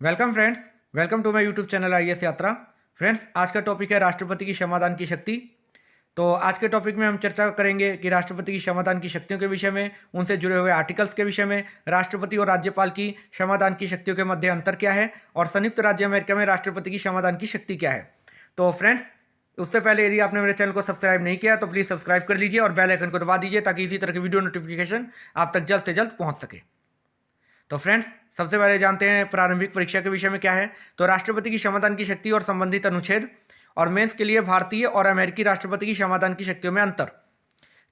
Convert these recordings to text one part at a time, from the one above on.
Welcome friends. Welcome to my YouTube channel IAS Yatra. Friends, आज का topic है राष्ट्रपति की क्षमादान की शक्ति। तो आज के टॉपिक में हम चर्चा करेंगे कि राष्ट्रपति की क्षमादान की शक्तियों के विषय में, उनसे जुड़े हुए आर्टिकल्स के विषय में, राष्ट्रपति और राज्यपाल की क्षमादान की शक्तियों के मध्य अंतर क्या है और संयुक्त राज्य अमेरिका में राष्ट्रपति की क्षमादान की शक्ति क्या है। तो फ्रेंड्स, उससे पहले यदि आपने मेरे चैनल को सब्सक्राइब नहीं किया तो प्लीज़ सब्सक्राइब कर लीजिए और बेल आइकन को दबा दीजिए ताकि इसी तरह की वीडियो नोटिफिकेशन आप तक जल्द से जल्द पहुंच सके। तो फ्रेंड्स, सबसे पहले जानते हैं प्रारंभिक परीक्षा के विषय में क्या है। तो राष्ट्रपति की क्षमादान की शक्ति और संबंधित अनुच्छेद और मेंस के लिए भारतीय और अमेरिकी राष्ट्रपति की क्षमादान की शक्तियों में अंतर।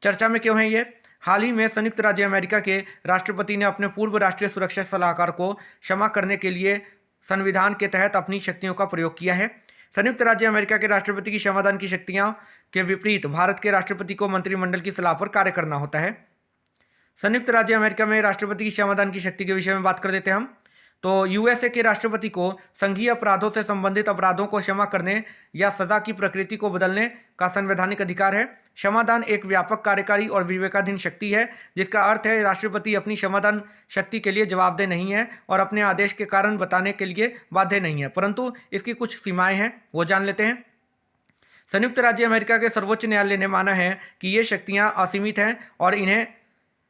चर्चा में क्यों है ये? हाल ही में संयुक्त राज्य अमेरिका के राष्ट्रपति ने अपने पूर्व राष्ट्रीय सुरक्षा सलाहकार को क्षमा करने के लिए संविधान के तहत अपनी शक्तियों का प्रयोग किया है। संयुक्त राज्य अमेरिका के राष्ट्रपति की क्षमादान की शक्तियां के विपरीत भारत के राष्ट्रपति को मंत्रिमंडल की सलाह पर कार्य करना होता है। संयुक्त राज्य अमेरिका में राष्ट्रपति की क्षमादान की शक्ति के विषय में बात कर देते हैं हम। तो यूएसए के राष्ट्रपति को संघीय अपराधों से संबंधित अपराधों को क्षमा करने या सजा की प्रकृति को बदलने का संवैधानिक अधिकार है। क्षमादान एक व्यापक कार्यकारी और विवेकाधीन शक्ति है, जिसका अर्थ है राष्ट्रपति अपनी क्षमादान शक्ति के लिए जवाबदेह नहीं है और अपने आदेश के कारण बताने के लिए बाध्य नहीं है, परंतु इसकी कुछ सीमाएं हैं, वो जान लेते हैं। संयुक्त राज्य अमेरिका के सर्वोच्च न्यायालय ने माना है कि ये शक्तियां असीमित हैं और इन्हें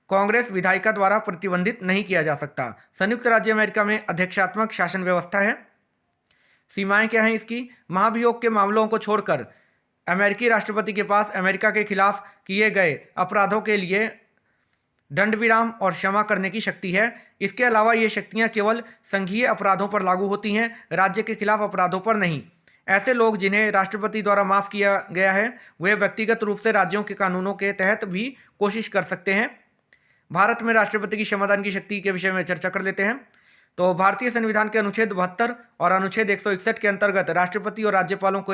कांग्रेस विधायिका द्वारा प्रतिबंधित नहीं किया जा सकता। संयुक्त राज्य अमेरिका में अध्यक्षात्मक शासन व्यवस्था है। सीमाएं क्या हैं इसकी? महाभियोग के मामलों को छोड़कर अमेरिकी राष्ट्रपति के पास अमेरिका के खिलाफ किए गए अपराधों के लिए दंड विराम और क्षमा करने की शक्ति है। इसके अलावा ये शक्तियां केवल संघीय अपराधों पर लागू होती हैं, राज्य के खिलाफ अपराधों पर नहीं। ऐसे लोग जिन्हें राष्ट्रपति द्वारा माफ किया गया है वे व्यक्तिगत रूप से राज्यों के कानूनों के तहत भी कोशिश कर सकते हैं। भारत में राष्ट्रपति की क्षमादान की शक्ति के विषय में चर्चा कर लेते हैं। तो भारतीय संविधान के अनुच्छेद 72 और अनुच्छेद 161 के अंतर्गत राष्ट्रपति और राज्यपालों को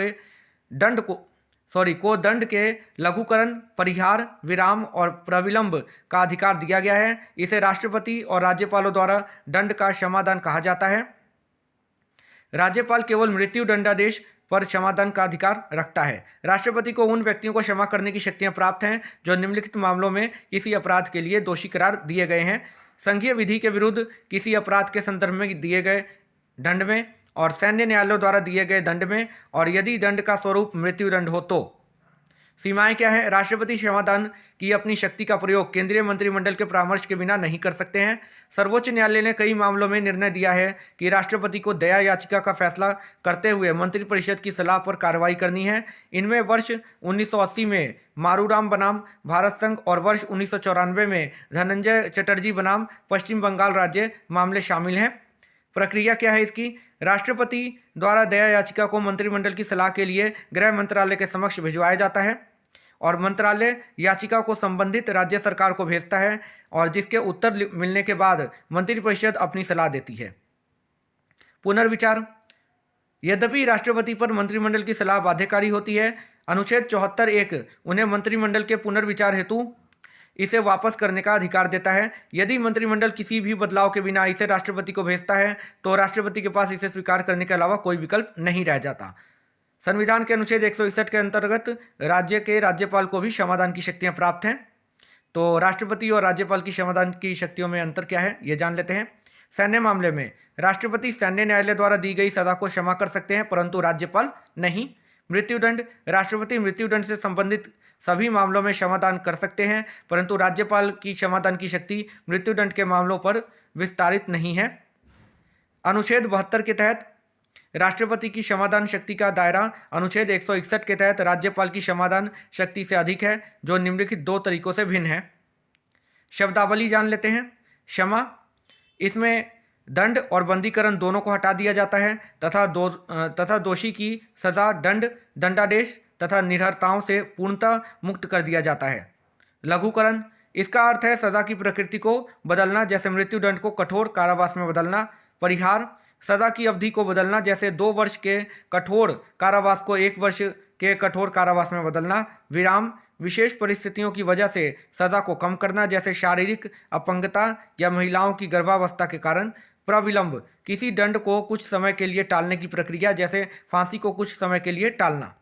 दंड के लघुकरण, परिहार, विराम और प्रविलंब का अधिकार दिया गया है। इसे राष्ट्रपति और राज्यपालों द्वारा दंड का क्षमादान कहा जाता है। राज्यपाल केवल मृत्यु दंडादेश पर क्षमादान का अधिकार रखता है। राष्ट्रपति को उन व्यक्तियों को क्षमा करने की शक्तियां प्राप्त हैं जो निम्नलिखित मामलों में किसी अपराध के लिए दोषी करार दिए गए हैं: संघीय विधि के विरुद्ध किसी अपराध के संदर्भ में दिए गए दंड में और सैन्य न्यायालयों द्वारा दिए गए दंड में, और यदि दंड का स्वरूप मृत्यु दंड हो तो। सीमाएं क्या है? राष्ट्रपति क्षमादान की अपनी शक्ति का प्रयोग केंद्रीय मंत्रिमंडल के परामर्श के बिना नहीं कर सकते हैं। सर्वोच्च न्यायालय ने कई मामलों में निर्णय दिया है कि राष्ट्रपति को दया याचिका का फैसला करते हुए मंत्रिपरिषद की सलाह पर कार्रवाई करनी है। इनमें वर्ष 1980 में मारूराम बनाम भारत संघ और वर्ष 1994 में धनंजय चटर्जी बनाम पश्चिम बंगाल राज्य मामले शामिल हैं। प्रक्रिया क्या है इसकी? राष्ट्रपति द्वारा दया याचिका को मंत्रिमंडल की सलाह के लिए गृह मंत्रालय के समक्ष भिजवाया जाता है और मंत्रालय याचिका को संबंधित राज्य सरकार को भेजता है और जिसके उत्तर मिलने के बाद मंत्रिपरिषद अपनी सलाह देती है। पुनर्विचार। यद्यपि राष्ट्रपति पर मंत्रिमंडल की सलाह बाध्यकारी होती है, अनुच्छेद 74(1) उन्हें मंत्रिमंडल के पुनर्विचार हेतु इसे वापस करने का अधिकार देता है। यदि मंत्रिमंडल किसी भी बदलाव के बिना इसे राष्ट्रपति को भेजता है तो राष्ट्रपति के पास इसे स्वीकार करने के अलावा कोई विकल्प नहीं रह जाता। संविधान के अनुच्छेद 161 के अंतर्गत राज्य के राज्यपाल को भी क्षमादान की शक्तियां प्राप्त हैं। तो राष्ट्रपति और राज्यपाल की क्षमादान की शक्तियों में अंतर क्या है, ये जान लेते हैं। सैन्य मामले में राष्ट्रपति सैन्य न्यायालय द्वारा दी गई सजा को क्षमा कर सकते हैं, परंतु राज्यपाल नहीं। मृत्युदंड। राष्ट्रपति मृत्युदंड से संबंधित सभी मामलों में क्षमादान कर सकते हैं, परंतु राज्यपाल की क्षमादान की शक्ति मृत्युदंड के मामलों पर विस्तारित नहीं है। अनुच्छेद 72 के तहत राष्ट्रपति की क्षमादान शक्ति का दायरा अनुच्छेद 161 के तहत राज्यपाल की क्षमादान शक्ति से अधिक है, जो निम्नलिखित दो तरीकों से भिन्न है। शब्दावली जान लेते हैं। क्षमा, इसमें दंड और बंदीकरण दोनों को हटा दिया जाता है तथा दोषी की सजा, दंड, दंडादेश तथा निर्हरताओं से पूर्णतः मुक्त कर दिया जाता है। लघुकरण, इसका अर्थ है सजा की प्रकृति को बदलना, जैसे मृत्युदंड को कठोर कारावास में बदलना। परिहार, सजा की अवधि को बदलना, जैसे 2 वर्ष के कठोर कारावास को 1 वर्ष के कठोर कारावास में बदलना। विराम, विशेष परिस्थितियों की वजह से सजा को कम करना, जैसे शारीरिक अपंगता या महिलाओं की गर्भावस्था के कारण। प्रविलंब, किसी दंड को कुछ समय के लिए टालने की प्रक्रिया, जैसे फांसी को कुछ समय के लिए टालना।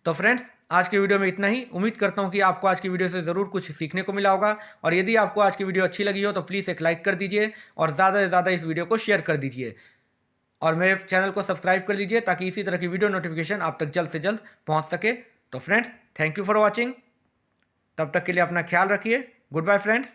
तो फ्रेंड्स, आज की वीडियो में इतना ही। उम्मीद करता हूँ कि आपको आज की वीडियो से ज़रूर कुछ सीखने को मिला होगा, और यदि आपको आज की वीडियो अच्छी लगी हो तो प्लीज़ एक लाइक कर दीजिए और ज़्यादा से ज़्यादा इस वीडियो को शेयर कर दीजिए, और मेरे चैनल को सब्सक्राइब कर लीजिए ताकि इसी तरह की वीडियो नोटिफिकेशन आप तक जल्द से जल्द पहुँच सके। तो friends, thank you for watching. तब तक के लिए अपना ख्याल रखिए। Goodbye friends.